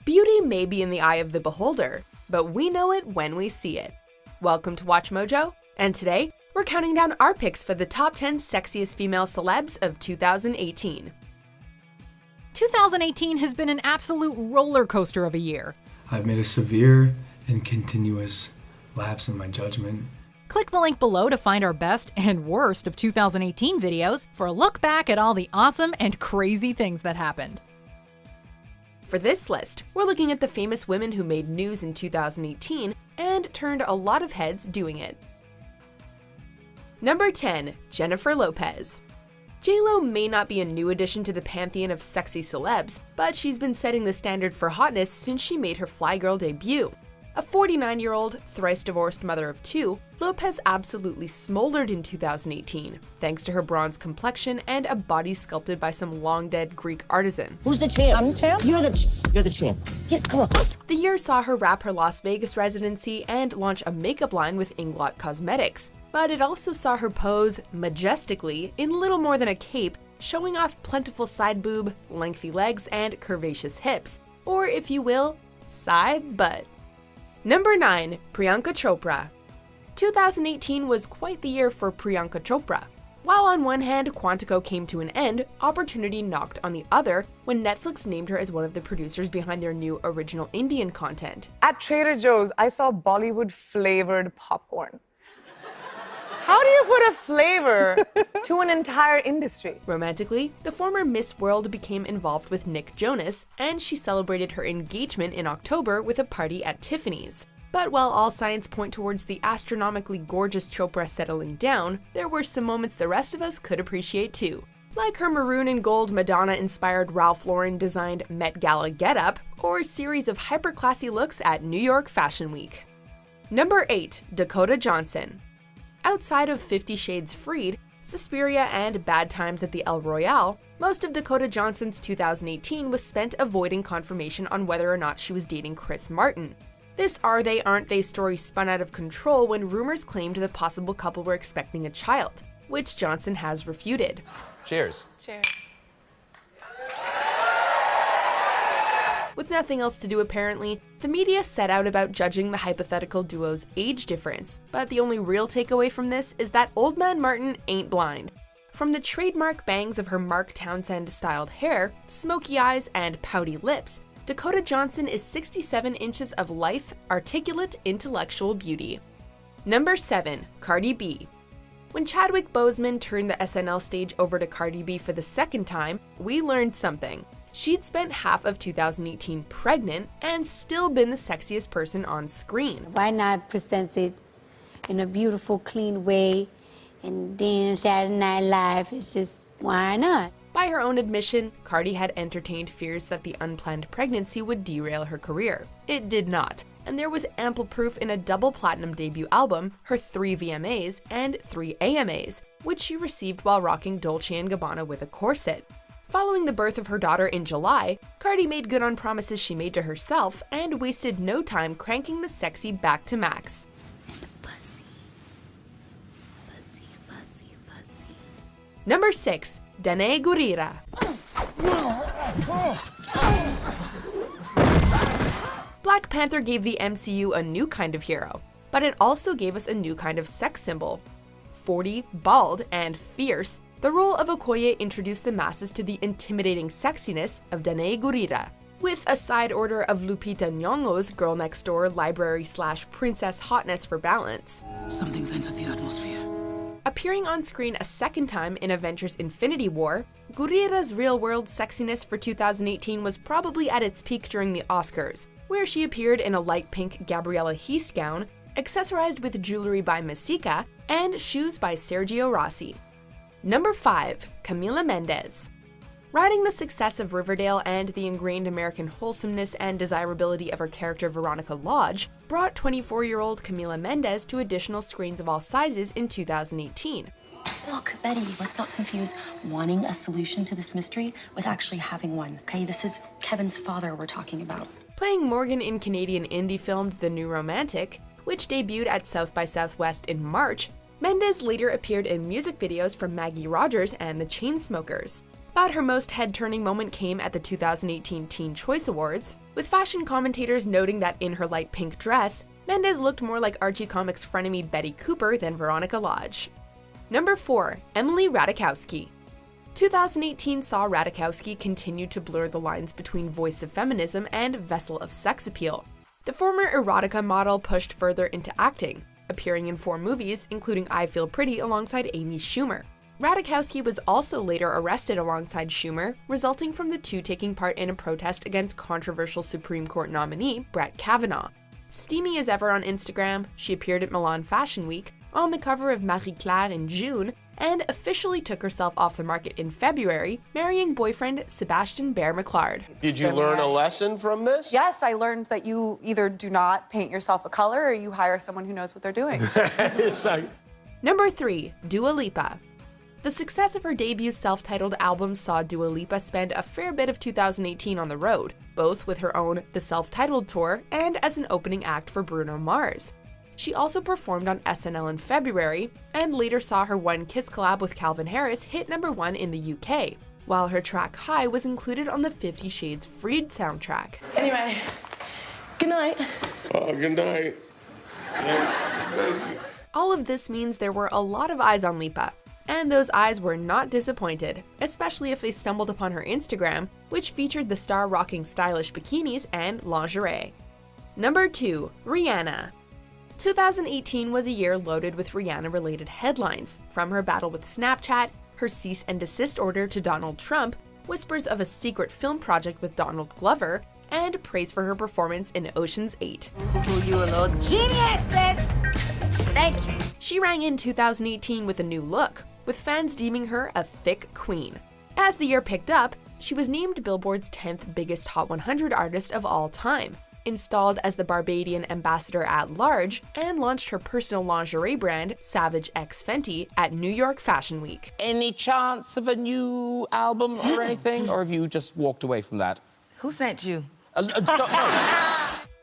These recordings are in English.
Beauty may be in the eye of the beholder, but we know it when we see it. Welcome to WatchMojo, and today we're counting down our picks for the top 10 sexiest female celebs of 2018. 2018 has been an absolute roller coaster of a year. I've made a severe and continuous lapse in my judgment. Click the link below to find our best and worst of 2018 videos for a look back at all the awesome and crazy things that happened. For this list, we're looking at the famous women who made news in 2018 and turned a lot of heads doing it. Number 10. Jennifer Lopez. J-Lo may not be a new addition to the pantheon of sexy celebs, but she's been setting the standard for hotness since she made her Fly Girl debut. A 49-year-old, thrice-divorced mother of two, Lopez absolutely smoldered in 2018, thanks to her bronze complexion and a body sculpted by some long-dead Greek artisan. Who's the champ? I'm the champ? You're the champ. Yeah, come on. The year saw her wrap her Las Vegas residency and launch a makeup line with Inglot Cosmetics, but it also saw her pose majestically in little more than a cape, showing off plentiful side boob, lengthy legs, and curvaceous hips, or if you will, side butt. Number 9. Priyanka Chopra. 2018 was quite the year for Priyanka Chopra. While on one hand, Quantico came to an end, opportunity knocked on the other when Netflix named her as one of the producers behind their new original Indian content. At Trader Joe's, I saw Bollywood-flavored popcorn. How do you put a flavor to an entire industry? Romantically, the former Miss World became involved with Nick Jonas, and she celebrated her engagement in October with a party at Tiffany's. But while all signs point towards the astronomically gorgeous Chopra settling down, there were some moments the rest of us could appreciate too. Like her maroon and gold Madonna-inspired Ralph Lauren-designed Met Gala getup, or a series of hyper-classy looks at New York Fashion Week. Number 8. Dakota Johnson. Outside of 50 Shades Freed, Suspiria, and Bad Times at the El Royale, most of Dakota Johnson's 2018 was spent avoiding confirmation on whether or not she was dating Chris Martin. This are they aren't they story spun out of control when rumors claimed the possible couple were expecting a child, which Johnson has refuted. Cheers. Cheers. With nothing else to do apparently, the media set out about judging the hypothetical duo's age difference, but the only real takeaway from this is that Old Man Martin ain't blind. From the trademark bangs of her Mark Townsend-styled hair, smoky eyes, and pouty lips, Dakota Johnson is 67 inches of lithe, articulate, intellectual beauty. Number 7. Cardi B. When Chadwick Boseman turned the SNL stage over to Cardi B for the second time, we learned something. She'd spent half of 2018 pregnant and still been the sexiest person on screen. Why not present it in a beautiful, clean way and then Saturday Night Live? It's just, why not? By her own admission, Cardi had entertained fears that the unplanned pregnancy would derail her career. It did not, and there was ample proof in a double platinum debut album, her 3 VMAs, and 3 AMAs, which she received while rocking Dolce & Gabbana with a corset. Following the birth of her daughter in July, Cardi made good on promises she made to herself and wasted no time cranking the sexy back to max. Number 6. Danai Gurira. Black Panther gave the MCU a new kind of hero, but it also gave us a new kind of sex symbol. 40, bald, and fierce, the role of Okoye introduced the masses to the intimidating sexiness of Danai Gurira, with a side order of Lupita Nyong'o's girl next door library/princess hotness for balance. Something's entered the atmosphere. Appearing on screen a second time in Avengers Infinity War, Gurira's real-world sexiness for 2018 was probably at its peak during the Oscars, where she appeared in a light pink Gabriella Heist gown, accessorized with jewelry by Messika, and shoes by Sergio Rossi. Number 5. Camila Mendes. Riding the success of Riverdale and the ingrained American wholesomeness and desirability of her character Veronica Lodge brought 24-year-old Camila Mendes to additional screens of all sizes in 2018. Look, Betty, let's not confuse wanting a solution to this mystery with actually having one, okay? This is Kevin's father we're talking about. Playing Morgan in Canadian indie film The New Romantic, which debuted at South by Southwest in March, Mendes later appeared in music videos from Maggie Rogers and the Chainsmokers. But her most head-turning moment came at the 2018 Teen Choice Awards, with fashion commentators noting that in her light pink dress, Mendes looked more like Archie Comics frenemy Betty Cooper than Veronica Lodge. Number 4. Emily Ratajkowski. 2018 saw Ratajkowski continue to blur the lines between voice of feminism and vessel of sex appeal. The former erotica model pushed further into acting, appearing in 4 movies, including I Feel Pretty alongside Amy Schumer. Ratajkowski was also later arrested alongside Schumer, resulting from the two taking part in a protest against controversial Supreme Court nominee Brett Kavanaugh. Steamy as ever on Instagram, she appeared at Milan Fashion Week, on the cover of Marie Claire in June, and officially took herself off the market in February, marrying boyfriend Sebastian Bear McLeod. Did you learn a lesson from this? Yes, I learned that you either do not paint yourself a color or you hire someone who knows what they're doing. Number 3. Dua Lipa. The success of her debut self-titled album saw Dua Lipa spend a fair bit of 2018 on the road, both with her own The Self-Titled Tour and as an opening act for Bruno Mars. She also performed on SNL in February, and later saw her One Kiss collab with Calvin Harris hit number 1 in the UK, while her track High was included on the 50 Shades Freed soundtrack. Anyway, good night. Oh, good night. All of this means there were a lot of eyes on Lipa, and those eyes were not disappointed, especially if they stumbled upon her Instagram, which featured the star rocking stylish bikinis and lingerie. Number 2. Rihanna. 2018 was a year loaded with Rihanna-related headlines, from her battle with Snapchat, her cease and desist order to Donald Trump, whispers of a secret film project with Donald Glover, and praise for her performance in Ocean's 8. You a little genius, sis! Thank you. She rang in 2018 with a new look, with fans deeming her a thick queen. As the year picked up, she was named Billboard's 10th biggest Hot 100 artist of all time, installed as the Barbadian ambassador at large, and launched her personal lingerie brand, Savage X Fenty, at New York Fashion Week. Any chance of a new album or anything? Or have you just walked away from that? Who sent you? No.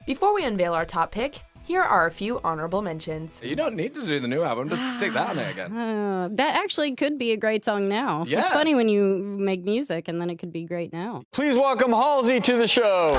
Before we unveil our top pick, here are a few honorable mentions. You don't need to do the new album, just stick that on it again. That actually could be a great song now. Yeah. It's funny when you make music and then it could be great now. Please welcome Halsey to the show.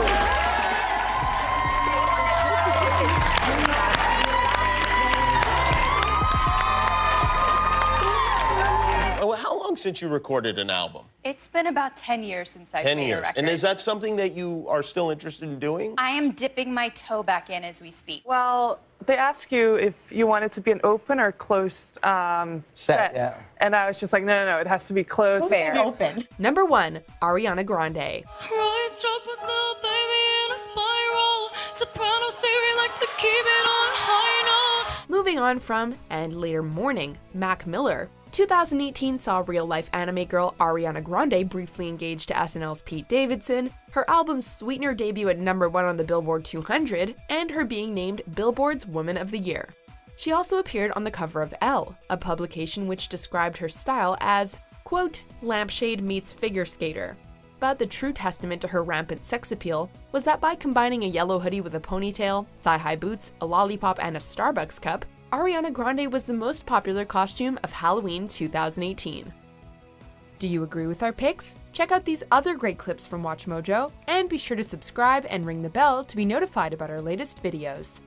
How long since you recorded an album? It's been about 10 years since I've 10 made a years. record. And is that something that you are still interested in doing? I am dipping my toe back in as we speak. Well, they ask you if you want it to be an open or closed set. Yeah. And I was just like, no, it has to be closed. Fair. Open. Number 1. Ariana Grande. Moving on from, and later mourning, Mac Miller, 2018 saw real-life anime girl Ariana Grande briefly engaged to SNL's Pete Davidson, her album's Sweetener debut at number 1 on the Billboard 200, and her being named Billboard's Woman of the Year. She also appeared on the cover of Elle, a publication which described her style as, quote, lampshade meets figure skater. But the true testament to her rampant sex appeal was that by combining a yellow hoodie with a ponytail, thigh-high boots, a lollipop, and a Starbucks cup, Ariana Grande was the most popular costume of Halloween 2018. Do you agree with our picks? Check out these other great clips from WatchMojo, and be sure to subscribe and ring the bell to be notified about our latest videos.